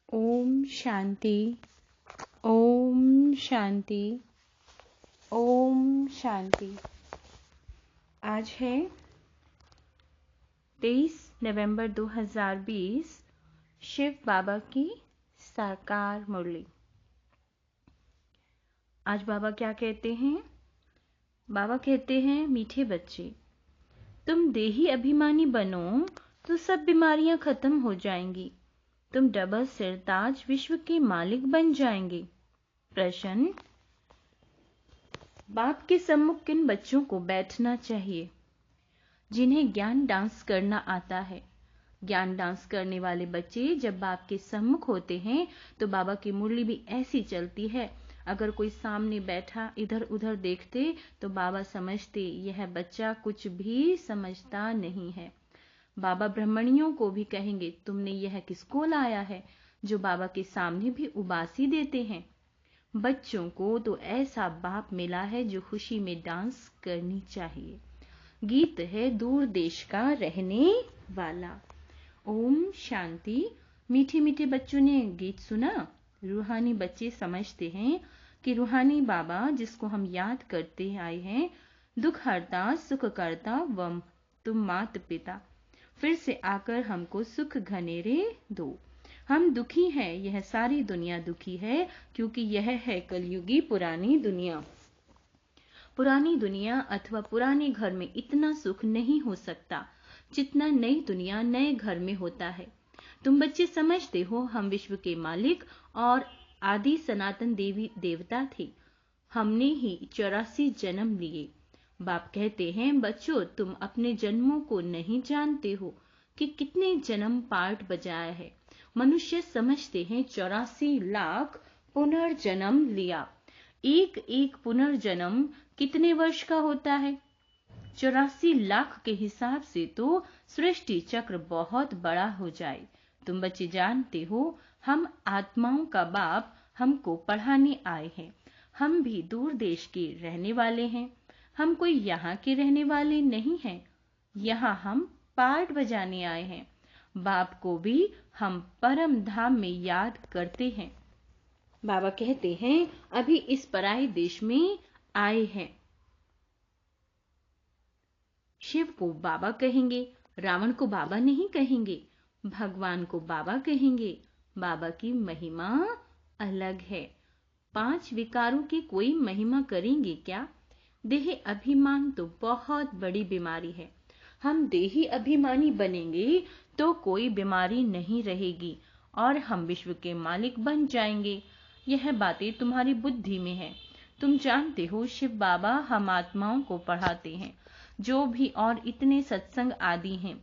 ओम शांति। ओम शांति। ओम शांति। आज है 23 नवंबर 2020, शिव बाबा की साकार मुरली। आज बाबा क्या कहते हैं? बाबा कहते हैं, मीठे बच्चे, तुम देही अभिमानी बनो तो सब बीमारियां खत्म हो जाएंगी। तुम डबल सिरताज विश्व के मालिक बन जाएंगे। प्रश्न: बाप के सम्मुख किन बच्चों को बैठना चाहिए? जिन्हें ज्ञान डांस करना आता है। ज्ञान डांस करने वाले बच्चे जब बाप के सम्मुख होते हैं तो बाबा की मुरली भी ऐसी चलती है। अगर कोई सामने बैठा इधर उधर देखते तो बाबा समझते यह बच्चा कुछ भी समझता नहीं है। बाबा ब्राह्मणियों को भी कहेंगे, तुमने यह किसको लाया है जो बाबा के सामने भी उबासी देते हैं। बच्चों को तो ऐसा बाप मिला है जो खुशी में डांस करनी चाहिए। गीत है दूर देश का रहने वाला। ओम शांति। मीठे मीठे बच्चों ने गीत सुना। रूहानी बच्चे समझते हैं कि रूहानी बाबा जिसको हम याद करते आए हैं, दुख हरता सुख करता वम, तुम मात पिता, फिर से आकर हमको सुख घनेरे दो। हम दुखी हैं, यह सारी दुनिया दुखी है, क्योंकि यह है कलयुगी पुरानी दुनिया। पुरानी दुनिया अथवा पुराने घर में इतना सुख नहीं हो सकता जितना नई दुनिया नए घर में होता है। तुम बच्चे समझते हो हम विश्व के मालिक और आदि सनातन देवी देवता थे। हमने ही 84 जन्म लिए। बाप कहते हैं, बच्चों तुम अपने जन्मों को नहीं जानते हो कि कितने जन्म पार्ट बजाया है। मनुष्य समझते हैं 84 लाख पुनर्जन्म लिया। एक एक पुनर्जन्म कितने वर्ष का होता है? 84 लाख के हिसाब से तो सृष्टि चक्र बहुत बड़ा हो जाए। तुम बच्चे जानते हो हम आत्माओं का बाप हमको पढ़ाने आए हैं। हम भी दूर देश के रहने वाले हैं। हम कोई यहाँ के रहने वाले नहीं हैं। यहाँ हम पार्ट बजाने आए हैं। बाप को भी हम परम धाम में याद करते हैं। बाबा कहते हैं, अभी इस पराये देश में आए हैं। शिव को बाबा कहेंगे, रावण को बाबा नहीं कहेंगे, भगवान को बाबा कहेंगे। बाबा की महिमा अलग है। 5 विकारों की कोई महिमा करेंगे क्या? देह अभिमान तो बहुत बड़ी बीमारी है। हम देही अभिमानी बनेंगे तो कोई बीमारी नहीं रहेगी और हम विश्व के मालिक बन जाएंगे। यह बातें तुम्हारी बुद्धि में है। तुम जानते हो शिव बाबा हम आत्माओं को पढ़ाते हैं। जो भी और इतने सत्संग आदि हैं,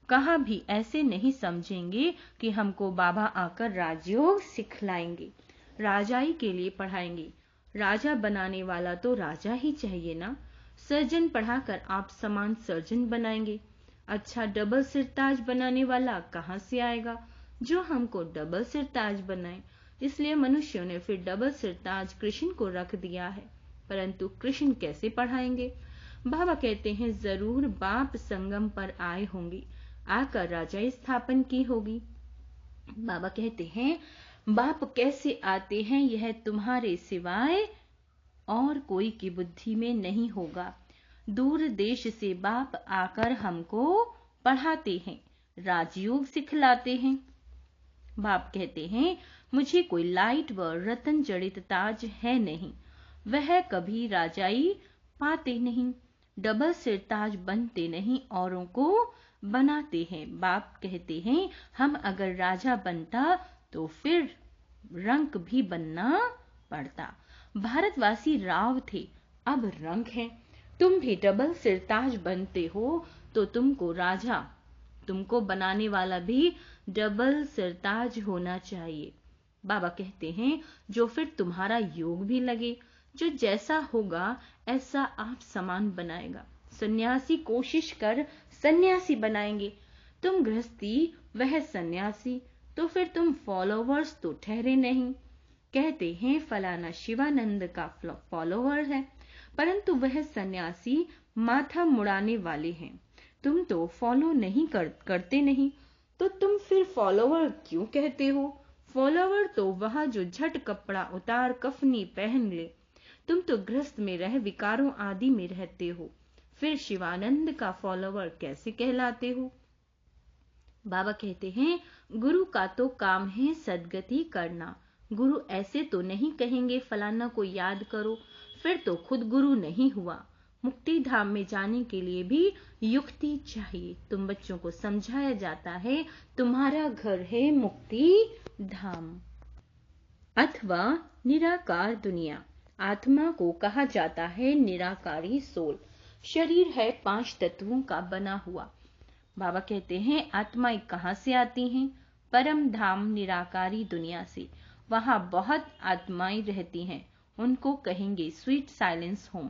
कहा भी ऐसे नहीं समझेंगे कि हमको बाबा आकर राजयोग सिखलाएंगे, राजाई के लिए पढ़ाएंगे। राजा बनाने वाला तो राजा ही चाहिए ना। सर्जन पढ़ाकर आप समान सर्जन बनाएंगे। अच्छा डबल सिरताज बनाने वाला कहाँ से आएगा जो हमको डबल सिरताज बनाए? इसलिए मनुष्यों ने फिर डबल सिरताज कृष्ण को रख दिया है। परंतु कृष्ण कैसे पढ़ाएंगे? बाबा कहते हैं, जरूर बाप संगम पर आए होंगे, आकर राजा स्थापन की होगी। बाबा कहते हैं, बाप कैसे आते हैं यह तुम्हारे सिवाय और कोई की बुद्धि में नहीं होगा। दूर देश से बाप आकर हमको पढ़ाते हैं, राजयोग सिखलाते हैं। बाप कहते हैं, मुझे कोई लाइट व रतन जड़ित ताज है नहीं, वह कभी राजाई पाते नहीं। डबल सिरताज बनते नहीं, औरों को बनाते हैं। बाप कहते हैं, हम अगर राजा बनता तो फिर रंक भी बनना पड़ता। भारतवासी राव थे, अब रंक है। तुम भी डबल सिरताज बनते हो तो तुमको राजा, तुमको बनाने वाला भी डबल सिरताज होना चाहिए। बाबा कहते हैं, जो फिर तुम्हारा योग भी लगे, जो जैसा होगा ऐसा आप समान बनाएगा। सन्यासी कोशिश कर सन्यासी बनाएंगे। तुम गृहस्थी, वह सन्यासी, तो फिर तुम फॉलोवर्स तो ठहरे नहीं। कहते हैं फलाना शिवानंद का फॉलोवर है, परंतु वह सन्यासी माथा मुड़ाने वाले हैं। तुम तो फॉलो नहीं करते नहीं, तो तुम फिर फॉलोवर क्यों कहते हो? फॉलोवर तो वह जो झट कपड़ा उतार कफनी पहन ले। तुम तो गृहस्थ में रह विकारों आदि में रहते हो, फिर शिवानंद का फॉलोवर कैसे कहलाते हो? बाबा कहते हैं, गुरु का तो काम है सदगति करना। गुरु ऐसे तो नहीं कहेंगे फलाना को याद करो, फिर तो खुद गुरु नहीं हुआ। मुक्ति धाम में जाने के लिए भी युक्ति चाहिए। तुम बच्चों को समझाया जाता है तुम्हारा घर है मुक्ति धाम अथवा निराकार दुनिया। आत्मा को कहा जाता है निराकारी सोल। शरीर है 5 तत्वों का बना हुआ। बाबा कहते हैं आत्माएं कहाँ से आती हैं? परम धाम निराकारी दुनिया से। वहां बहुत आत्माएं रहती हैं, उनको कहेंगे स्वीट साइलेंस होम।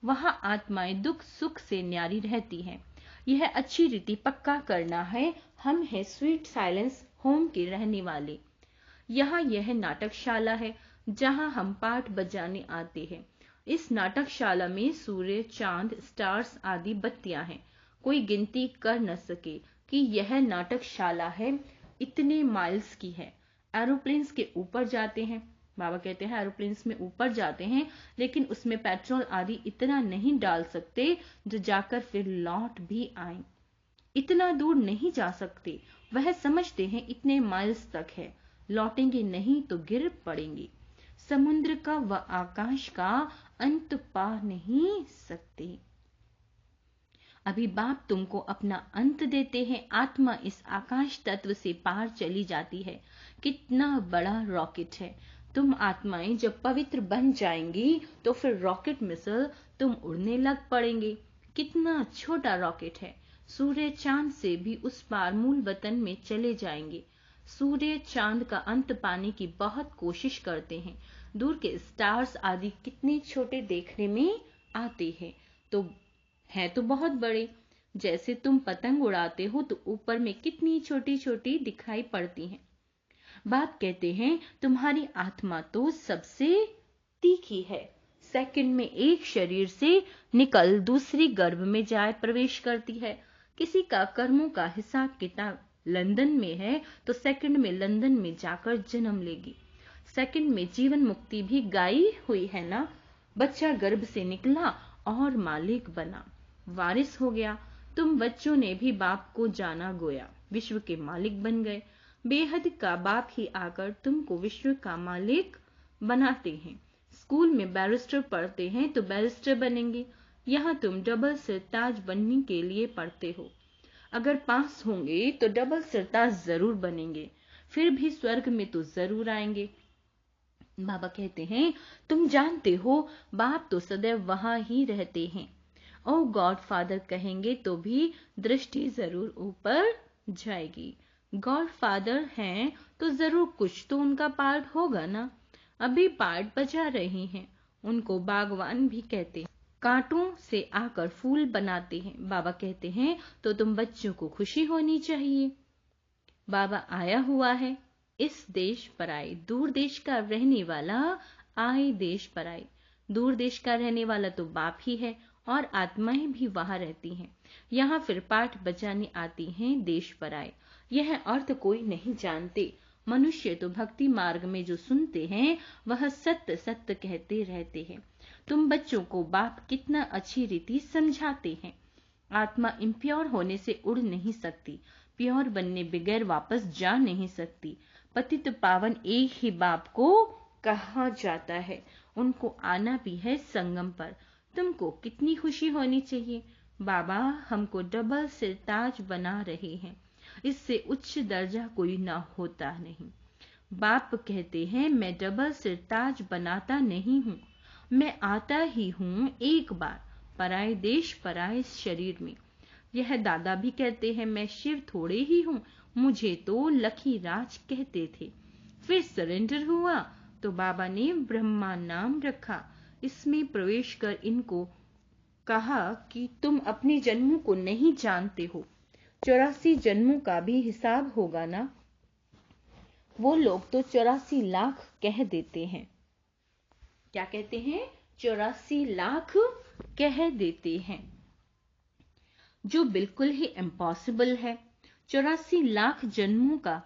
वहां आत्माएं दुख सुख से न्यारी रहती हैं। यह अच्छी रीति पक्का करना है, हम हैं स्वीट साइलेंस होम के रहने वाले। यहाँ यह नाटकशाला है जहाँ हम पाठ बजाने आते हैं। इस नाटकशाला में सूर्य, चांद, स्टार्स आदि बत्तियां हैं। कोई गिनती कर न सके कि यह नाटकशाला है, इतने माइल्स की है। एरोप्लेन्स के ऊपर जाते हैं। बाबा कहते हैं एरोप्लेन्स में ऊपर जाते हैं, लेकिन उसमें पेट्रोल आदि इतना नहीं डाल सकते जो जाकर फिर लौट भी आए। इतना दूर नहीं जा सकते। वह समझते हैं इतने माइल्स तक है, लौटेंगे नहीं तो गिर पड़ेंगे। समुद्र का व आकाश का अंत पा नहीं सकते। अभी बाप तुमको अपना अंत देते हैं। आत्मा इस आकाश तत्व से पार चली जाती है। कितना बड़ा रॉकेट है। तुम आत्माएं जब पवित्र बन जाएंगी तो फिर रॉकेट मिसल तुम उड़ने लग पड़ेंगे। कितना छोटा रॉकेट है। सूर्य चांद से भी उस पार मूल वतन में चले जाएंगे। सूर्य चांद का अंत पाने की बहुत कोशिश करते हैं। दूर के स्टार्स आदि कितने छोटे देखने में आते हैं, तो है तो बहुत बड़े। जैसे तुम पतंग उड़ाते हो तो ऊपर में कितनी छोटी छोटी दिखाई पड़ती हैं। बाप कहते हैं तुम्हारी आत्मा तो सबसे तीखी है। सेकंड में एक शरीर से निकल दूसरी गर्भ में जाए प्रवेश करती है। किसी का कर्मों का हिसाब किताब लंदन में है तो सेकंड में लंदन में जाकर जन्म लेगी। सेकंड में जीवन मुक्ति भी गाई हुई है ना। बच्चा गर्भ से निकला और मालिक बना, वारिस हो गया। तुम बच्चों ने भी बाप को जाना गोया, विश्व के मालिक बन गए। बेहद का बाप ही आकर तुमको विश्व का मालिक बनाते हैं। स्कूल में बैरिस्टर पढ़ते हैं तो बैरिस्टर बनेंगे। यहाँ तुम डबल सिरताज बनने के लिए पढ़ते हो। अगर पास होंगे तो डबल सिरताज जरूर बनेंगे, फिर भी स्वर्ग में तो जरूर आएंगे। बाबा कहते हैं तुम जानते हो बाप तो सदैव वहां ही रहते हैं। ओ गॉड फादर कहेंगे तो भी दृष्टि जरूर ऊपर जाएगी। गॉड फादर हैं तो जरूर कुछ तो उनका पार्ट होगा ना। अभी पार्ट बजा रही हैं। उनको बागवान भी कहते हैं। कांटों से आकर फूल बनाते हैं। बाबा कहते हैं तो तुम बच्चों को खुशी होनी चाहिए। बाबा आया हुआ है। इस देश पर आए। दूर देश का रहने वाला आए देश पर आए। दूर देश का रहने वाला तो बाप ही है और आत्माएं भी वहां रहती हैं। यहाँ फिर पाठ बजाने आती हैं देश पर आए। यह अर्थ कोई नहीं जानते। मनुष्य तो भक्ति मार्ग में जो सुनते हैं वह सत्य सत्य कहते रहते हैं। तुम बच्चों को बाप कितना अच्छी रीति समझाते हैं। आत्मा इम्प्योर होने से उड़ नहीं सकती, प्योर बनने बगैर वापस जा नहीं सकती। पतित पावन एक ही बाप को कहा जाता है। उनको आना भी है संगम पर। तुमको कितनी खुशी होनी चाहिए। बाबा हमको डबल सिरताज बना रहे हैं। इससे उच्च दर्जा कोई ना होता नहीं। बाप कहते हैं मैं डबल सिरताज बनाता नहीं हूँ, मैं आता ही हूँ एक बार पराए देश पराए शरीर में। यह दादा भी कहते हैं मैं शिव थोड़े ही हूँ, मुझे तो लकी राज कहते थे। फिर सरेंडर हुआ तो बाबा ने ब्रह्मा नाम रखा। इसमें प्रवेश कर इनको कहा कि तुम अपने जन्मों को नहीं जानते हो। 84 जन्मों का भी हिसाब होगा ना। वो लोग तो 84 लाख कह देते हैं। क्या कहते हैं? 84 लाख कह देते हैं, जो बिल्कुल ही इम्पॉसिबल है। 84 लाख जन्मों का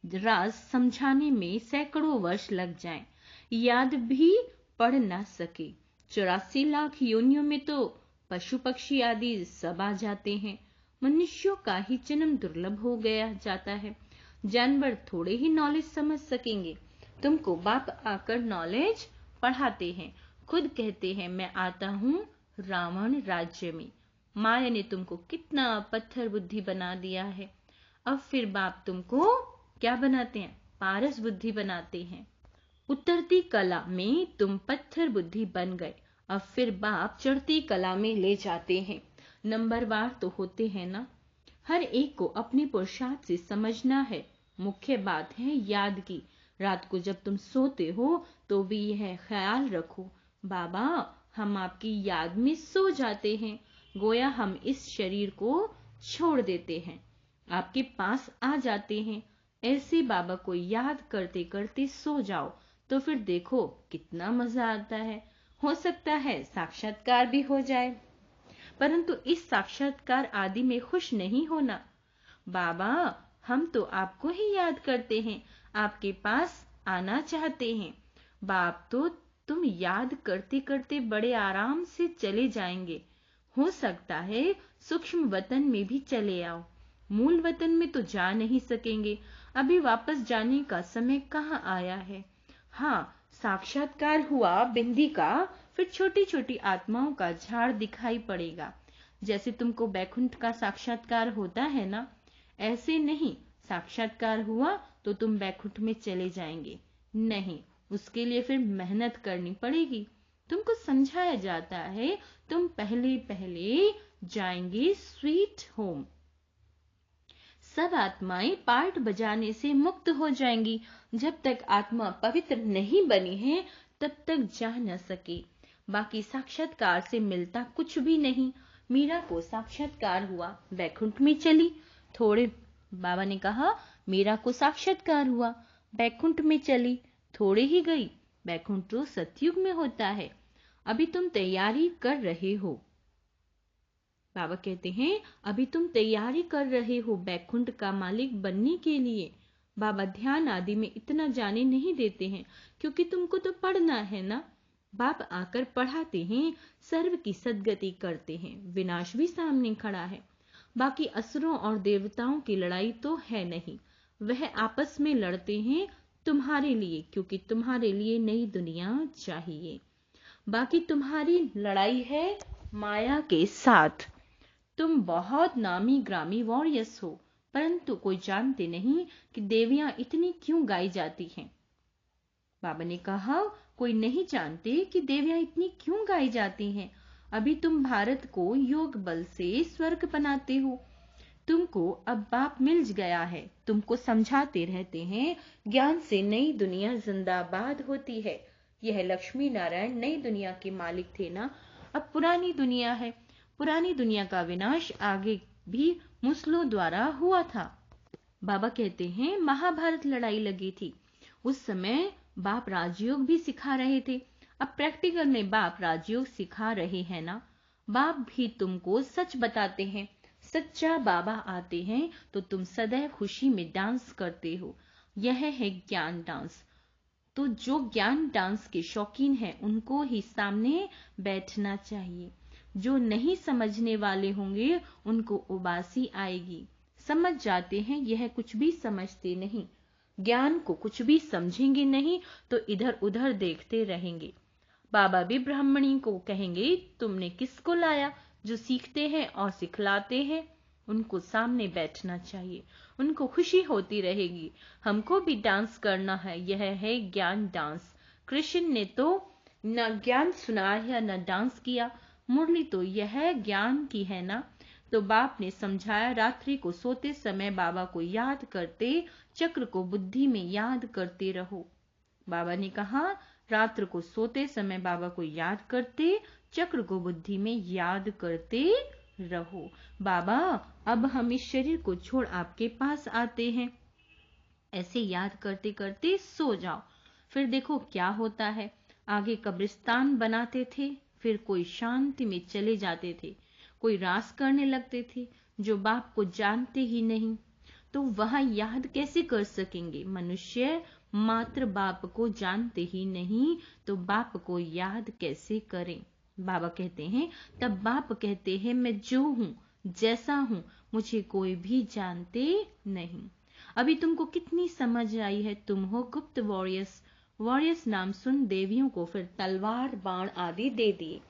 राज समझाने में सैकड़ों वर्ष लग जाएं, याद भी पढ़ ना सके। 84 लाख योनियों में तो पशु पक्षी आदि सब आ जाते हैं। मनुष्यों का ही जन्म दुर्लभ हो गया जाता है। जानवर थोड़े ही नॉलेज समझ सकेंगे। तुमको बाप आकर नॉलेज पढ़ाते हैं, खुद कहते हैं मैं आता हूँ रावण राज्य में। माया ने तुमको कितना पत्थर बुद्धि बना दिया है। अब फिर बाप तुमको क्या बनाते हैं? पारस बुद्धि बनाते हैं। उतरती कला में तुम पत्थर बुद्धि बन गए, अब फिर बाप चढ़ती कला में ले जाते हैं। नंबरवार तो होते हैं ना। हर एक को अपने पुरुषार्थ से समझना है। मुख्य बात है याद की। रात को जब तुम सोते हो तो भी यह ख्याल रखो, बाबा हम आपकी याद में सो जाते हैं, गोया हम इस शरीर को छोड़ देते हैं, आपके पास आ जाते हैं। ऐसे बाबा को याद करते करते सो जाओ तो फिर देखो कितना मजा आता है। हो सकता है साक्षात्कार भी हो जाए, परंतु इस साक्षात्कार आदि में खुश नहीं होना। बाबा हम तो आपको ही याद करते हैं, आपके पास आना चाहते हैं। बाप तो तुम याद करते करते बड़े आराम से चले जाएंगे। हो सकता है सूक्ष्म वतन में भी चले आओ, मूल वतन में तो जा नहीं सकेंगे। अभी वापस जाने का समय कहाँ आया है। हाँ, साक्षात्कार हुआ बिंदी का, फिर छोटी छोटी आत्माओं का झाड़ दिखाई पड़ेगा। जैसे तुमको बैकुंठ का साक्षात्कार होता है ना, ऐसे नहीं साक्षात्कार हुआ तो तुम बैकुंठ में चले जाएंगे, नहीं, उसके लिए फिर मेहनत करनी पड़ेगी। तुमको समझाया जाता है तुम पहले पहले जाएंगे स्वीट होम। सब आत्माएं पार्ट बजाने से मुक्त हो जाएंगी। जब तक आत्मा पवित्र नहीं बनी है तब तक जा न सके। बाकी साक्षात्कार से मिलता कुछ भी नहीं। मीरा को साक्षात्कार हुआ, बैकुंठ में चली। थोड़े बाबा ने कहा मीरा को साक्षात्कार हुआ, बैकुंठ में चली, थोड़े ही गई। बैकुंठ तो सतयुग में होता है। अभी तुम तैयारी कर रहे हो। बाबा कहते हैं अभी तुम तैयारी कर रहे हो बैकुंठ का मालिक बनने के लिए। बाबा ध्यान आदि में इतना जाने नहीं देते हैं क्योंकि तुमको तो पढ़ना है ना। बाप आकर पढ़ाते हैं, सर्व की सद्गति करते हैं, विनाश भी सामने खड़ा है। बाकी असुरों और देवताओं की लड़ाई तो है नहीं, वह आपस में लड़ते हैं तुम्हारे लिए, क्योंकि तुम्हारे लिए नई दुनिया चाहिए। बाकी तुम्हारी लड़ाई है माया के साथ। तुम बहुत नामी ग्रामी वॉरियर्स हो, परंतु कोई जानते नहीं कि देवियां इतनी क्यों गाई जाती हैं। बाबा ने कहा कोई नहीं जानते कि देवियां इतनी क्यों गाई जाती हैं। अभी तुम भारत को योग बल से स्वर्ग बनाते हो। तुमको अब बाप मिल गया है, तुमको समझाते रहते हैं ज्ञान से नई दुनिया जिंदाबाद होती है। यह लक्ष्मी नारायण नई दुनिया के मालिक थे ना, अब पुरानी दुनिया है। पुरानी दुनिया का विनाश आगे भी मुस्लिमों द्वारा हुआ था। बाबा कहते हैं महाभारत लड़ाई लगी थी, उस समय बाप राजयोग भी सिखा रहे थे। अब प्रैक्टिकल में बाप राजयोग सिखा रहे हैं ना। बाप भी तुमको सच बताते हैं। सच्चा बाबा आते हैं तो तुम सदैव खुशी में डांस करते हो। यह है ज्ञान डांस। तो जो ज्ञान डांस के शौकीन हैं उनको ही सामने बैठना चाहिए। जो नहीं समझने वाले होंगे उनको उबासी आएगी। समझ जाते हैं यह कुछ भी समझते नहीं, ज्ञान को कुछ भी समझेंगे नहीं तो इधर उधर देखते रहेंगे। बाबा भी ब्राह्मणी को कहेंगे तुमने किसको लाया। जो सीखते हैं और सिखलाते हैं उनको सामने बैठना चाहिए, उनको खुशी होती रहेगी। हमको भी डांस करना है, यह है ज्ञान डांस। कृष्ण ने तो न ज्ञान सुनाया न डांस किया, मुरली तो यह ज्ञान की है ना। तो बाप ने समझाया रात्रि को सोते समय बाबा को याद करते, चक्र को बुद्धि में याद करते रहो। बाबा ने कहा रात्र को सोते समय बाबा को याद करते, चक्र को बुद्धि में याद करते रहो। बाबा अब हम इस शरीर को छोड़ आपके पास आते हैं। ऐसे याद करते करते सो जाओ, फिर देखो क्या होता है। आगे कब्रिस्तान बनाते थे, फिर कोई शांति में चले जाते थे, कोई रास करने लगते थे जो बाप को जानते ही नहीं। तो वहां याद कैसे कर सकेंगे? मनुष्य मात्र बाप को जानते ही नहीं तो बाप को याद कैसे करें? बाबा कहते हैं, तब बाप कहते हैं, मैं जो हूं, जैसा हूं, मुझे कोई भी जानते नहीं। अभी तुमको कितनी समझ आई है? तुम हो गुप्त वॉरियर्स। वॉरियर्स नाम सुन देवियों को फिर तलवार बाण आदि दे दिए।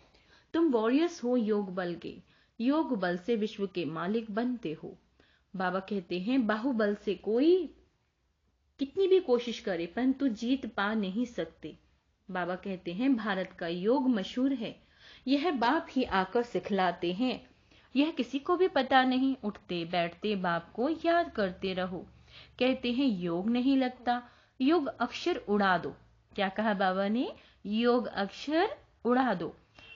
तुम वॉरियर्स हो योग बल के। योग बल से विश्व के मालिक बनते हो। बाबा कहते हैं, बाहुबल से कोई कितनी भी कोशिश करे परंतु जीत पा नहीं सकते। बाबा कहते हैं, भारत का योग मशहूर है, यह बाप ही आकर सिखलाते हैं। यह किसी को भी पता नहीं। उठते बैठते बाप को याद करते रहो। कहते हैं योग नहीं लगता, योग अक्षर उड़ा दो। क्या कहा बाबा ने? योग अक्षर उड़ा दो।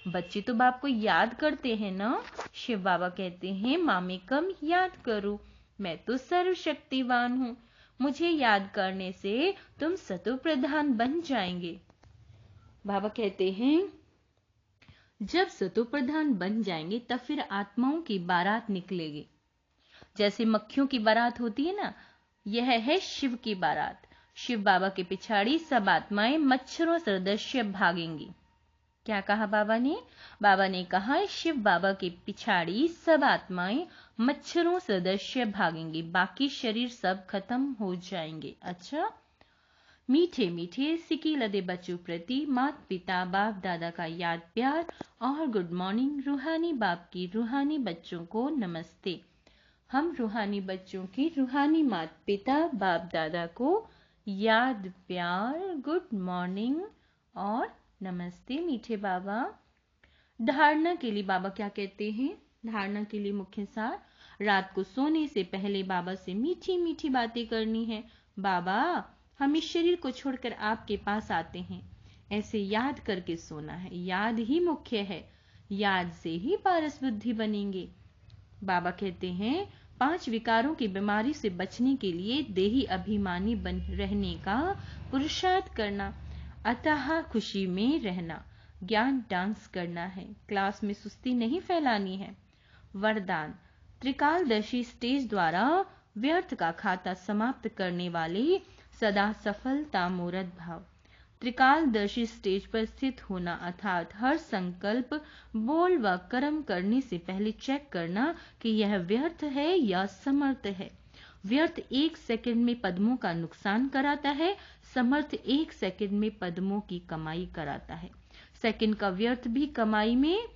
बच्चे तो बाप को याद करते हैं ना। शिव बाबा कहते हैं, मामे कम याद करो, मैं तो सर्वशक्तिवान हूं। मुझे याद करने से तुम सतो प्रधान बन जाएंगे। बाबा कहते हैं, जब सतो प्रधान बन जाएंगे तब फिर आत्माओं की बारात निकलेगी। जैसे मक्खियों की बारात होती है ना, यह है शिव की बारात। शिव बाबा के पिछाड़ी सब आत्माएं मच्छरों सदृश्य भागेंगी। क्या कहा बाबा ने? बाबा ने कहा, शिव बाबा के पिछाड़ी सब आत्माएं मच्छरों सदृश्य भागेंगी, बाकी शरीर सब खत्म हो जाएंगे। अच्छा, मीठे मीठे सिकी लदे बच्चों प्रति माता पिता बाप दादा का याद प्यार और गुड मॉर्निंग। रूहानी बाप की रूहानी बच्चों को नमस्ते। हम रूहानी बच्चों की रूहानी माता पिता बाप दादा को याद प्यार, गुड मॉर्निंग और नमस्ते मीठे बाबा। धारणा के लिए बाबा क्या कहते हैं? धारणा के लिए मुख्य सार, रात को सोने से पहले बाबा से मीठी मीठी बातें करनी है। बाबा, हम इस शरीर को छोड़कर आपके पास आते हैं, ऐसे याद करके सोना है। याद ही मुख्य है, याद से ही पारस बुद्धि बनेंगे। बाबा कहते हैं, 5 विकारों की बीमारी से बचने के लिए देही अभिमानी बन रहने का पुरुषार्थ करना, अतः खुशी में रहना, ज्ञान डांस करना है, क्लास में सुस्ती नहीं फैलानी है। वरदान, त्रिकालदर्शी स्टेज द्वारा व्यर्थ का खाता समाप्त करने वाले सदा सफलता मूर्त भाव। त्रिकालदर्शी स्टेज पर स्थित होना अर्थात हर संकल्प, बोल व कर्म करने से पहले चेक करना कि यह व्यर्थ है या समर्थ है। व्यर्थ 1 सेकंड में पद्मों का नुकसान कराता है, समर्थ 1 सेकंड में पद्मों की कमाई कराता है। सेकंड का व्यर्थ भी कमाई में,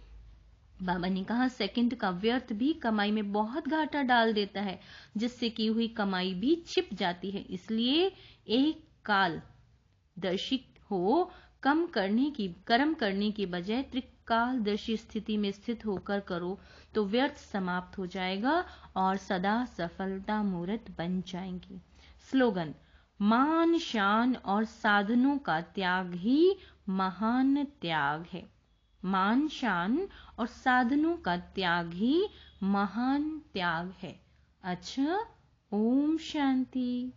बाबा ने कहा, सेकंड का व्यर्थ भी कमाई में बहुत घाटा डाल देता है, जिससे की हुई कमाई भी छिप जाती है। इसलिए एक काल दर्शी हो, कर्म करने की बजाय त्रिकालदर्शी स्थिति में स्थित होकर करो तो व्यर्थ समाप्त हो जाएगा और सदा सफलता मूर्त बन जाएंगे। स्लोगन, मान शान और साधनों का त्याग ही महान त्याग है। मान शान और साधनों का त्याग ही महान त्याग है। अच्छा, ओम शांति।